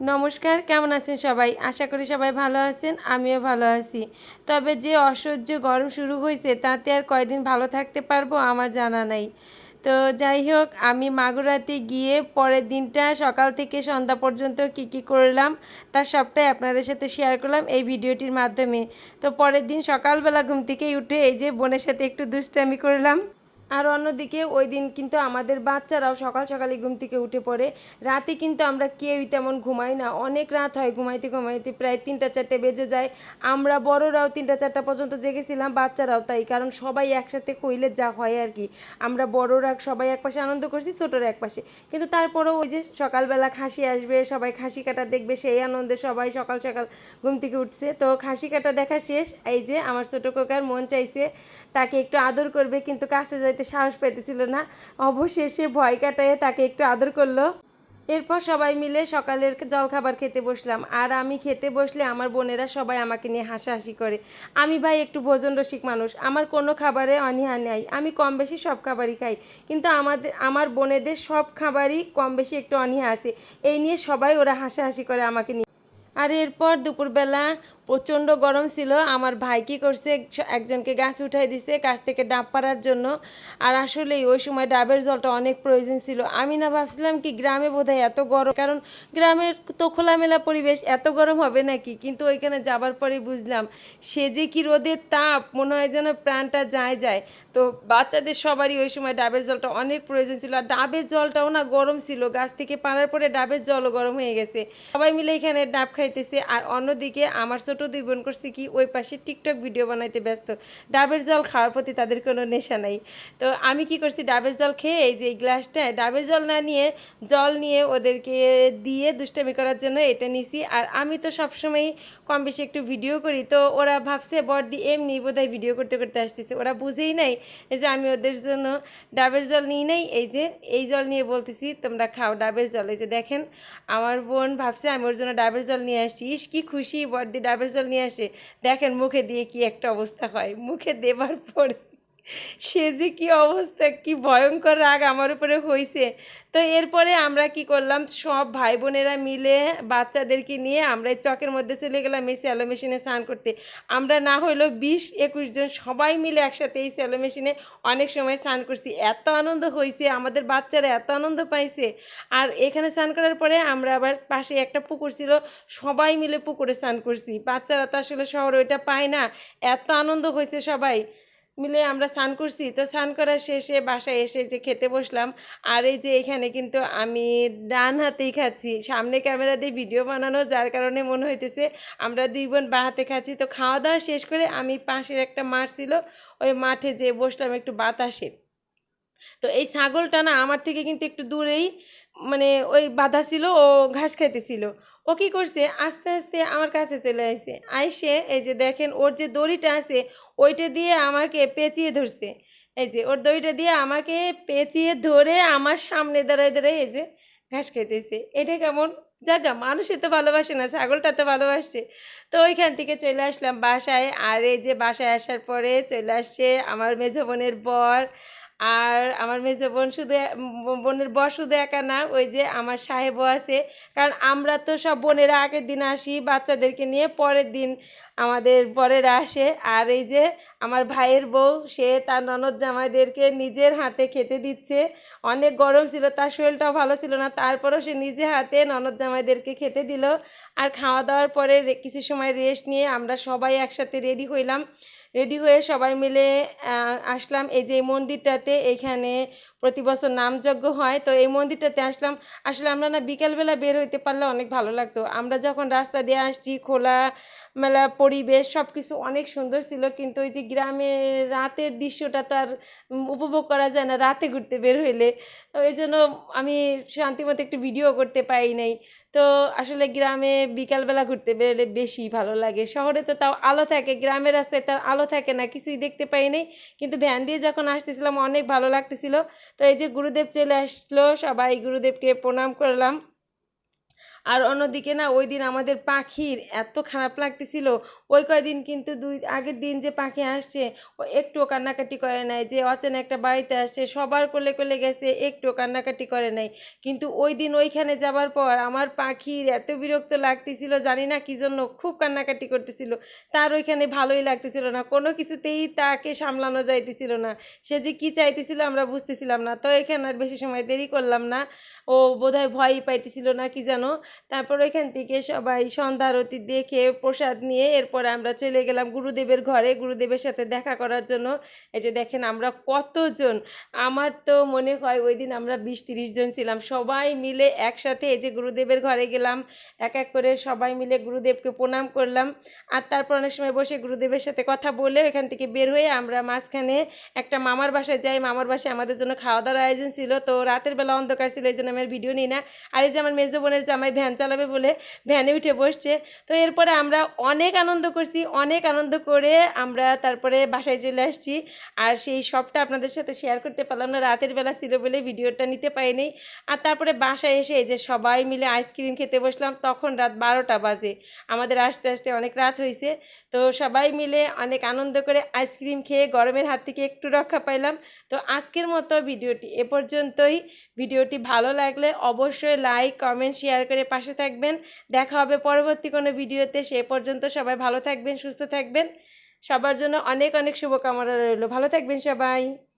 নমস্কার, কেমন আছেন সবাই? আশা করি সবাই ভালো আছেন, আমিও ভালো আছি। তবে যে অসহ্য গরম শুরু হয়েছে তাতে আর কয়দিন ভালো থাকতে পারবো আমার জানা নাই। তো যাই হোক, আমি মাগুরাতে গিয়ে পরের দিনটা সকাল থেকে সন্ধ্যা পর্যন্ত কি করলাম তার সবটাই আপনাদের সাথে শেয়ার করলাম এই ভিডিওটির মাধ্যমে। তো পরের দিন সকালবেলা ঘুম থেকে উঠে এই যে বোনের সাথে একটু দুষ্টামি করলাম। আর অন্যদিকে ওই দিন কিন্তু আমাদের বাচ্চারাও সকাল সকালে ঘুম থেকে উঠে পড়ে। রাতে কিন্তু আমরা কেউই তেমন ঘুমাই না, অনেক রাত হয় ঘুমাইতে ঘুমাইতে, প্রায় 3টা 4টে বেজে যায়। আমরা বড়রাও 3টা 4টা পর্যন্ত জেগেছিলাম, বাচ্চারাও তাই, কারণ সবাই একসাথে কইলে যা হয় আর কি। আমরা বড়রা সবাই একপাশে আনন্দ করছি, ছোটরা একপাশে। কিন্তু তারপরেও ওই যে সকালবেলা খাসি আসবে, সবাই খাসি কাটা দেখবে, সেই আনন্দে সবাই সকাল সকাল ঘুম থেকে উঠছে। তো খাসি কাটা দেখা শেষ, এই যে আমার ছোটো কোকার মন চাইছে তাকে একটু আদর করবে, কিন্তু কাছে যাইতে সাহস পেতেছিল না। অবশেষে ভয় কাটায় তাকে একটু আদর করলো। এরপর সবাই মিলে সকালের জলখাবার খেতে বসলাম। আর আমি খেতে বসলে আমার বোনেরা সবাই আমাকে নিয়ে হাসাহাসি করে। আমি ভাই একটু ভোজন রসিক মানুষ, আমার কোনো খাবারে অনীহা নেই, আমি কম বেশি সব খাবারই খাই। কিন্তু আমার বোনেদের সব খাবারই কম বেশি একটু অনীহা আছে, এই নিয়ে সবাই ওরা হাসাহাসি করে আমাকে নিয়ে। আর এরপর দুপুরবেলা প্রচণ্ড গরম ছিল, আমার ভাই কী করছে, একজনকে গাছ উঠাই দিছে গাছ থেকে ডাব পাড়ার জন্য। আর আসলেই ওই সময় ডাবের জলটা অনেক প্রয়োজন ছিল। আমি না ভাবছিলাম কি গ্রামে বোধহয় এত গরম, কারণ গ্রামের তো খোলামেলা পরিবেশ, এত গরম হবে নাকি, কিন্তু ওইখানে যাবার পরে বুঝলাম সে যে কি রোদের তাপ, মনে হয় যেন প্রাণটা যায় যায়। তো বাচ্চাদের সবারই ওই সময় ডাবের জলটা অনেক প্রয়োজন ছিল। আর ডাবের জলটাও না গরম ছিল, গাছ থেকে পাড়ার পরে ডাবের জলও গরম হয়ে গেছে। সবাই মিলে এখানে ডাব খাইতেছে। আর অন্যদিকে আমার ছোট দুই বোন করছে কি, ওই পাশে টিকটক ভিডিও বানাইতে ব্যস্ত। ডাবের জল খাওয়ার প্রতি তাদের কোনো নেশা নাই। তো আমি কি করছি, ডাবের জল খেয়ে এই যে এই গ্লাসটায় ডাবের জল না নিয়ে জল নিয়ে ওদেরকে দিয়ে দুষ্টামি করার জন্য এটা নিছি। আর আমি তো সবসময়ই কম বেশি একটু ভিডিও করি, তো ওরা ভাবছে বড়দি এমনি বোধহয় ভিডিও করতে করতে আসতেছে, ওরা বুঝেই নাই এই যে আমি ওদের জন্য ডাবের জল নিই নাই। এই যে এই জল নিয়ে বলতেছি তোমরা খাও ডাবের জল। এই যে দেখেন, আমার বোন ভাবছে আমি ওর জন্য ডাবের জল নিয়ে আসছি। ইস কি খুশি, বড়দি ডাবের জল নিয়ে আসে। দেখেন মুখে দিয়ে কি একটা অবস্থা হয়, মুখে দেবার পরে সে যে কি অবস্থা, কি ভয়ঙ্কর রাগ আমার উপরে হয়েছে। তো এরপরে আমরা কি করলাম, সব ভাই বোনেরা মিলে বাচ্চাদেরকে নিয়ে আমরা এই চকের মধ্যে চলে গেলাম এই স্যালো মেশিনে স্নান করতে। আমরা না হইলেও 20-21 জন সবাই মিলে একসাথে এই স্যালো মেশিনে অনেক সময় স্নান করছি। এত আনন্দ হয়েছে, আমাদের বাচ্চারা এত আনন্দ পাইছে। আর এখানে স্নান করার পরে আমরা আবার পাশে একটা পুকুর ছিল, সবাই মিলে পুকুরে স্নান করছি। বাচ্চারা তো আসলে শহরে ওইটা পায় না, এত আনন্দ হয়েছে সবাই মিলে আমরা স্নান করছি। তো স্নান করা শেষে বাসায় এসে যে খেতে বসলাম। আর এই যে এখানে কিন্তু আমি ডান হাতেই খাচ্ছি, সামনে ক্যামেরা দিয়ে ভিডিও বানানো যার কারণে মনে হইতেছে আমরা দুই বোন বাঁ হাতে খাচ্ছি। তো খাওয়া দাওয়া শেষ করে আমি পাশের একটা মাঠ ছিল, ওই মাঠে যেয়ে বসলাম একটু বাতাসে। তো এই ছাগলটা না আমার থেকে কিন্তু একটু দূরেই, মানে ওই বাধা ছিল, ও ঘাস খাইতেছিল। ও কী করছে, আস্তে আস্তে আমার কাছে চলে আসছে, আইসে এই যে দেখেন ওর যে দড়িটা আছে ওইটা দিয়ে আমাকে পেঁচিয়ে ধরছে। এই যে ওর দড়িটা দিয়ে আমাকে পেঁচিয়ে ধরে আমার সামনে দাঁড়ায় দাঁড়ায় এই যে ঘাস খাইতেছে। এটা কেমন জায়গা, মানুষে তো ভালোবাসে না, ছাগলটা তো ভালোবাসছে। তো ওইখান থেকে চলে আসলাম বাসায়। আর এই যে বাসায় আসার পরে চলে আসছে আমার মেজো বোনের বর। আর আমার মেজো বোন শুধু বোনের বর শুধু একা না, ওই যে আমার সাহেবও আছে। কারণ আমরা তো সব বোনেরা আগের দিন আসি বাচ্চাদেরকে নিয়ে, পরের দিন আমাদের বরেরা আসে। আর এই যে আমার ভাইয়ের বউ, সে তার ননদ জামাইদেরকে নিজের হাতে খেতে দিচ্ছে। অনেক গরম ছিল, তার শরীরটাও ভালো ছিল না, তারপরেও সে নিজে হাতে ননদ জামাইদেরকে খেতে দিল। আর খাওয়া দাওয়ার পরে কিছু সময় রেস্ট নিয়ে আমরা সবাই একসাথে রেডি হইলাম। রেডি হয়ে সবাই মিলে আসলাম এই যে মন্দিরটাতে। এইখানে প্রতি বছর নামযজ্ঞ হয়, তো এই মন্দিরটাতে আসলাম। আসলে আমরা না বিকালবেলা বের হইতে পারলে অনেক ভালো লাগতো। আমরা যখন রাস্তা দিয়ে আসছি, খোলা মেলা পরিবেশ সব কিছু অনেক সুন্দর ছিল, কিন্তু ওই যে গ্রামে রাতের দৃশ্যটা তো আর উপভোগ করা যায় না রাতে ঘুরতে বের হইলে। ওই জন্য আমি শান্তিমতো একটু ভিডিও করতে পারি নাই। তো আসলে গ্রামে বিকালবেলা ঘুরতে বেরোলে বেশি ভালো লাগে। শহরে তো তাও আলো থাকে, গ্রামের রাস্তায় তার আলো থাকে না, কিছুই দেখতে পাই নাই। কিন্তু ভ্যান দিয়ে যখন আসতেছিলাম অনেক ভালো লাগতেছিল। তো এই যে গুরুদেব চলে আসলো, সবাই গুরুদেবকে প্রণাম করলাম। আর অন্যদিকে না ওই দিন আমাদের পাখির এত খারাপ লাগতেছিল। ওই কয়দিন কিন্তু আগের দিন যে পাখি আসছে ও একটুও কান্নাকাটি করে নাই, যে অচেনা একটা বাড়িতে আসছে সবার কোলে কোলে গেছে, একটুও কান্নাকাটি করে নাই। কিন্তু ওই দিন ওইখানে যাবার পর আমার পাখির এত বিরক্ত লাগতেছিল, জানি না কি জন্য, খুব কান্নাকাটি করতেছিল। তার ওইখানে ভালোই লাগতেছিল না, কোনো কিছুতেই তাকে সামলানো যাইতেছিল না। সে যে কি চাইতেছিল আমরা বুঝতেছিলাম না। তো এখানে আর বেশি সময় দেরি করলাম না, ও বোধহয় ভয়ই পাইতেছিল না কি জানো। তারপর ওইখান থেকে সবাই সন্ধ্যা আরতি দেখে প্রসাদ নিয়ে এরপরে আমরা চলে গেলাম গুরুদেবের ঘরে, গুরুদেবের সাথে দেখা করার জন্য। এই যে দেখেন আমরা কতজন, আমার তো মনে হয় ওই দিন আমরা 20-30 জন ছিলাম, সবাই মিলে একসাথে এই যে গুরুদেবের ঘরে গেলাম। এক এক করে সবাই মিলে গুরুদেবকে প্রণাম করলাম। আর তারপর অনেক সময় বসে গুরুদেবের সাথে কথা বলে এখান থেকে বের হয়ে আমরা মাঝখানে একটা মামার বাসায় যাই। মামার বাসায় আমাদের জন্য খাওয়া দাওয়ার আয়োজন ছিল, তো রাতের বেলা অন্ধকার ছিল এই জন্য আমি আর ভিডিও নিই না। আর এই যে আমার মেজো বোনের জামাই ভ্যান চালাবে বলে ভ্যানে উঠে বসছে। তো এরপরে আমরা অনেক আনন্দ করছি, অনেক আনন্দ করে আমরা তারপরে বাসায় চলে আসছি। আর সেই সবটা আপনাদের সাথে শেয়ার করতে পারলাম না, রাতের বেলা ছিল বলে ভিডিওটা নিতে পারিনি। আর তারপরে বাসায় এসে এই যে সবাই মিলে আইসক্রিম খেতে বসলাম, তখন রাত 12টা বাজে, আমাদের আসতে আসতে অনেক রাত হয়েছে। তো সবাই মিলে অনেক আনন্দ করে আইসক্রিম খেয়ে গরমের হাত থেকে একটু রক্ষা পাইলাম। তো আজকের মতো ভিডিওটি এ পর্যন্তই। ভিডিওটি ভালো লাগলে অবশ্যই লাইক কমেন্ট শেয়ার করে পাশে থাকবেন। দেখা হবে পরবর্তী কোনো ভিডিওতে। সে পর্যন্ত সবাই ভালো থাকবেন, সুস্থ থাকবেন। সবার জন্য অনেক অনেক শুভকামনা রইল। ভালো থাকবেন সবাই।